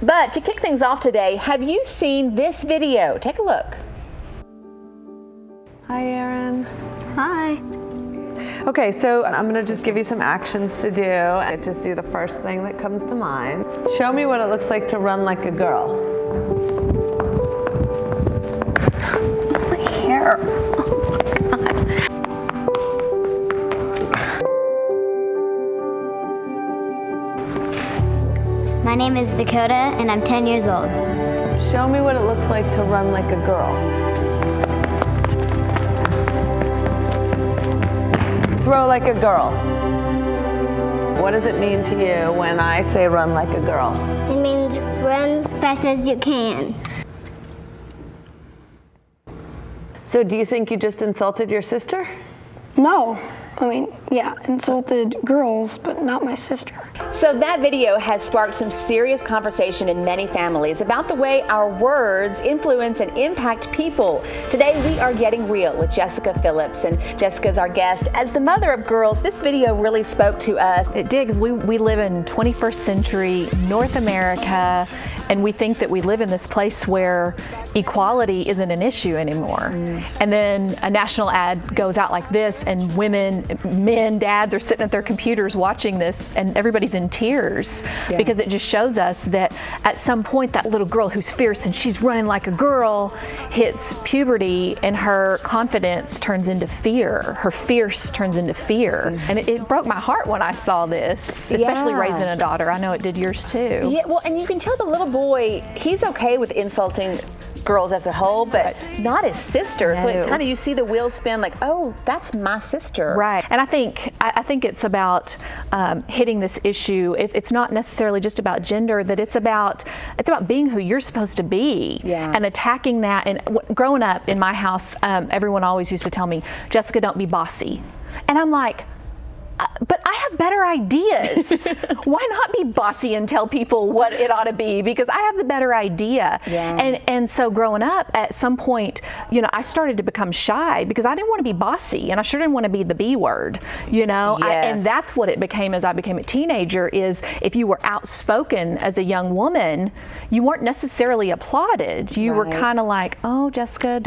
But to kick things off today, have you seen this video? Take a look. Hi, Erin. Hi. Okay, so I'm gonna just give you some actions to do. And just do the first thing that comes to mind. Show me what it looks like to run like a girl. My hair. My name is Dakota, and I'm 10 years old. Show me what it looks like to run like a girl. Throw like a girl. What does it mean to you when I say run like a girl? It means run fast as you can. So do you think you just insulted your sister? No. I mean, yeah, insulted girls, but not my sister. So that video has sparked some serious conversation in many families about the way our words influence and impact people. Today we are getting real with Jessica Phillips, and Jessica's our guest. As the mother of girls, this video really spoke to us. It did, because we live in 21st century North America, and we think that we live in this place where equality isn't an issue anymore. And then a national ad goes out like this, and women, men, dads are sitting at their computers watching this, and everybody's in tears because it just shows us that at some point that little girl who's fierce and she's running like a girl hits puberty, and her confidence turns into fear. Her fierce turns into fear. And it broke my heart when I saw this, especially raising a daughter. I know it did yours too. Yeah, well, and you can tell the little boy, he's okay with insulting girls as a whole, but not his sister. So it kind of, you see the wheels spin like, oh, that's my sister. Right. And I think it's about hitting this issue. It's not necessarily just about gender, that it's about being who you're supposed to be and attacking that. And growing up in my house, everyone always used to tell me, Jessica, don't be bossy. And I'm like, but I have better ideas. Why not be bossy and tell people what it ought to be? Because I have the better idea. And so growing up, at some point, I started to become shy because I didn't want to be bossy, and I sure didn't want to be the B word, and that's what it became as I became a teenager. Is if you were outspoken as a young woman, you weren't necessarily applauded. You were kind of like, oh, Jessica,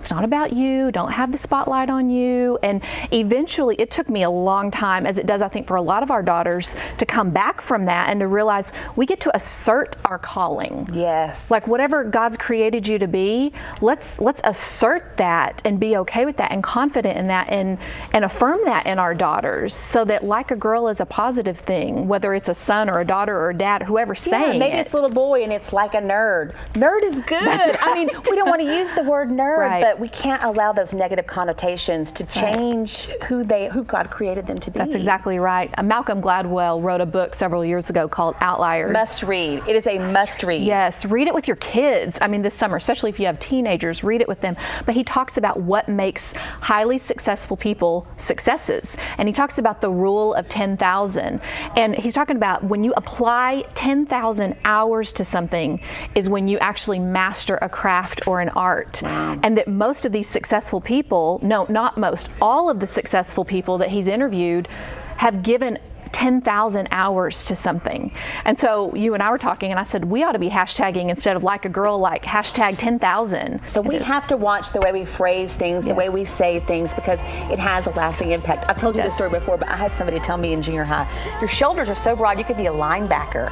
it's not about you. Don't have the spotlight on you. And eventually, it took me a long time, as it does, I think, for a lot of our daughters, to come back from that and to realize we get to assert our calling. Yes. Like whatever God's created you to be, let's assert that and be okay with that and confident in that and affirm that in our daughters, so that like a girl is a positive thing, whether it's a son or a daughter or a dad, whoever's saying maybe it. it's little boy and it's like a nerd. Nerd is good. I mean, we don't want to use the word nerd, but we can't allow those negative connotations to change who God created them to be. That's exactly right. Malcolm Gladwell wrote a book several years ago called Outliers. Must read. It is a must read. Yes, read it with your kids. I mean, this summer, especially if you have teenagers, read it with them. But he talks about what makes highly successful people successes. And he talks about the rule of 10,000. And he's talking about when you apply 10,000 hours to something is when you actually master a craft or an art. And that most of these successful people, no, not most, all of the successful people that he's interviewed have given 10,000 hours to something. And so you and I were talking, and I said we ought to be hashtagging, instead of like a girl, like hashtag 10,000. So we have to watch the way we phrase things, the way we say things, because it has a lasting impact. I've told you this story before, but I had somebody tell me in junior high, your shoulders are so broad you could be a linebacker.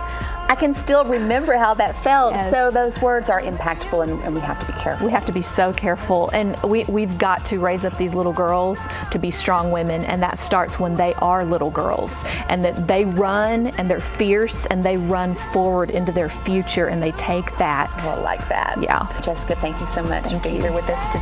I can still remember how that felt. So those words are impactful, and we have to be careful. We have to be so careful, and we've got to raise up these little girls to be strong women, and that starts when they are little girls, and that they run and they're fierce and they run forward into their future and they take that. I like that. Yeah. Jessica, thank you so much for being here with us today.